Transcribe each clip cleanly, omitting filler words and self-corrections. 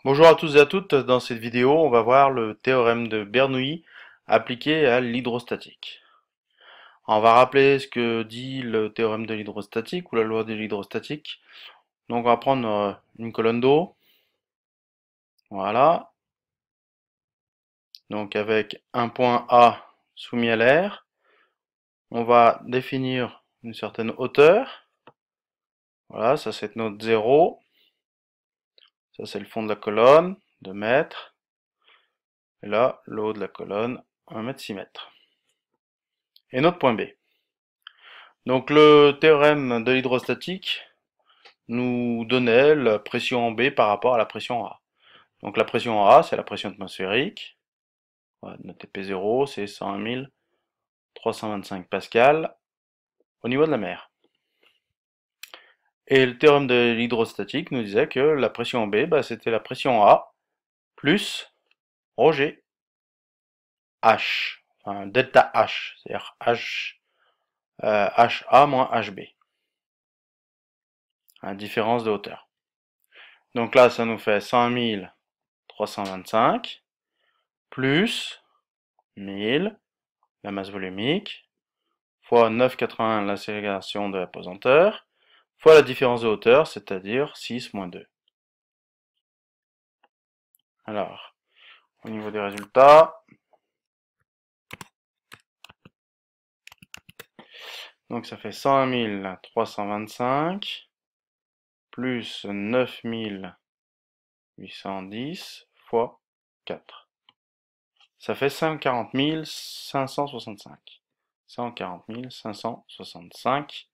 Bonjour à tous et à toutes, dans cette vidéo on va voir le théorème de Bernoulli appliqué à l'hydrostatique. On va rappeler ce que dit le théorème de l'hydrostatique ou la loi de l'hydrostatique. Donc on va prendre une colonne d'eau, voilà, donc avec un point A soumis à l'air, on va définir une certaine hauteur, voilà, ça c'est notre 0, ça c'est le fond de la colonne, 2 mètres, et là le haut de la colonne, 1 mètre 6 mètres. Et notre point B. Donc le théorème de l'hydrostatique nous donnait la pression en B par rapport à la pression en A. Donc la pression en A, c'est la pression atmosphérique. Notre P0, c'est 101 325 pascal au niveau de la mer. Et le théorème de l'hydrostatique nous disait que la pression en B, c'était la pression en A plus ρg H, enfin delta H, c'est-à-dire HA moins HB, à différence de hauteur. Donc là, ça nous fait 101 325 plus 1000, la masse volumique, fois 9,81 l'accélération de la pesanteur, fois la différence de hauteur, c'est-à-dire 6 moins 2. Alors, au niveau des résultats, donc ça fait 101 325 plus 9810 fois 4. Ça fait 140 565. 140 565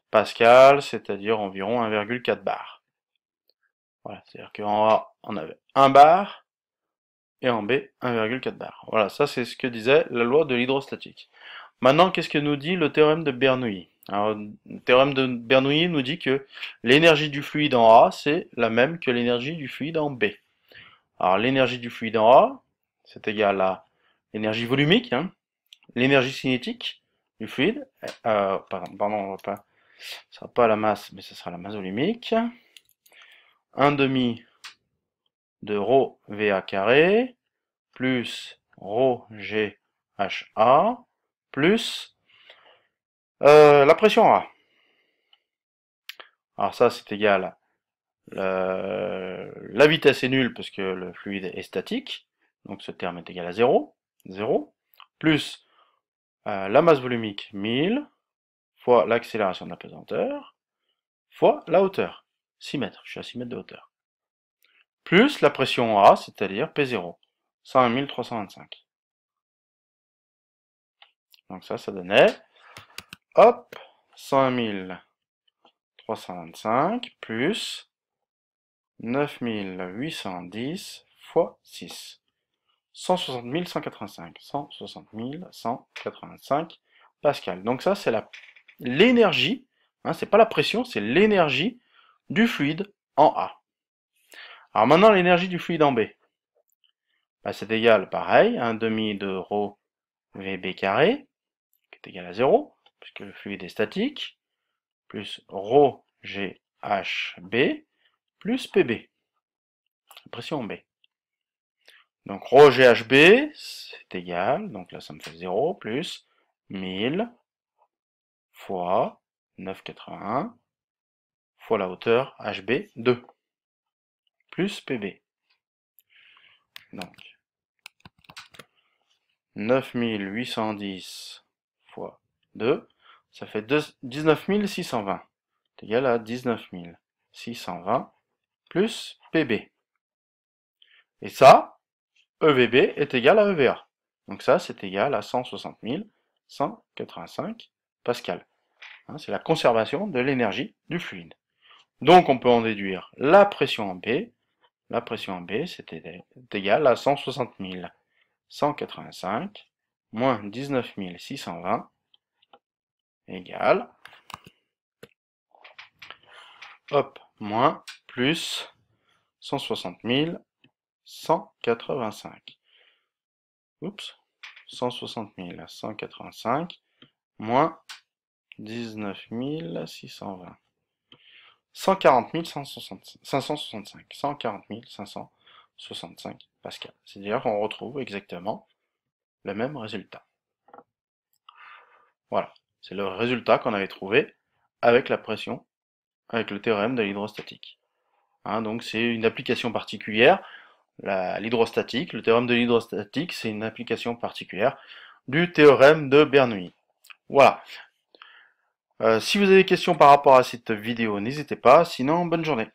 pascal, c'est-à-dire environ 1,4 bar. Voilà, c'est-à-dire qu'en A, on avait 1 bar, et en B, 1,4 bar. Voilà, ça c'est ce que disait la loi de l'hydrostatique. Maintenant, qu'est-ce que nous dit le théorème de Bernoulli? Alors, le théorème de Bernoulli nous dit que l'énergie du fluide en A, c'est la même que l'énergie du fluide en B. Alors, l'énergie du fluide en A, c'est égal à l'énergie volumique, hein, l'énergie cinétique du fluide, pardon, ça sera pas la masse, mais ce sera la masse volumique, 1 demi de rho VA carré, plus rho GHA, plus la pression A. Alors ça, c'est égal à la vitesse est nulle parce que le fluide est statique, donc ce terme est égal à 0, 0, plus la masse volumique 1000, fois l'accélération de la pesanteur, fois la hauteur, 6 mètres, je suis à 6 mètres de hauteur, plus la pression A, c'est-à-dire P0, 101 325. Donc ça donnait, hop, 101 325 plus 9810 fois 6. 160 185. 160 185 pascal. Donc ça, c'est l'énergie, hein, c'est pas la pression, c'est l'énergie du fluide en A. Alors maintenant, l'énergie du fluide en B. C'est égal, pareil, à 1 demi de rho VB carré, qui est égal à 0, puisque le fluide est statique, plus rho GHB, plus PB, pression en B. Donc rho GHB, c'est égal, donc là ça me fait 0, plus 1000 fois 9,81 fois la hauteur HB 2, plus PB. Donc 9810 fois 2, ça fait 19 620, c'est égal à 19 620 plus PB. Et ça, EVB est égal à EVA. Donc ça, c'est égal à 160 185 pascal. Hein, c'est la conservation de l'énergie du fluide. Donc on peut en déduire la pression en B. La pression en B, c'est égal à 160 185 moins 19 620 égale, hop, moins, plus 160 185. Oups, 160 185 moins 19 620. 140 565. 140 565 pascal. C'est-à-dire qu'on retrouve exactement le même résultat. Voilà, c'est le résultat qu'on avait trouvé avec la pression, avec le théorème de l'hydrostatique. Hein, donc c'est une application particulière, l'hydrostatique. Le théorème de l'hydrostatique, c'est une application particulière du théorème de Bernoulli. Voilà. Si vous avez des questions par rapport à cette vidéo, n'hésitez pas. Sinon, bonne journée.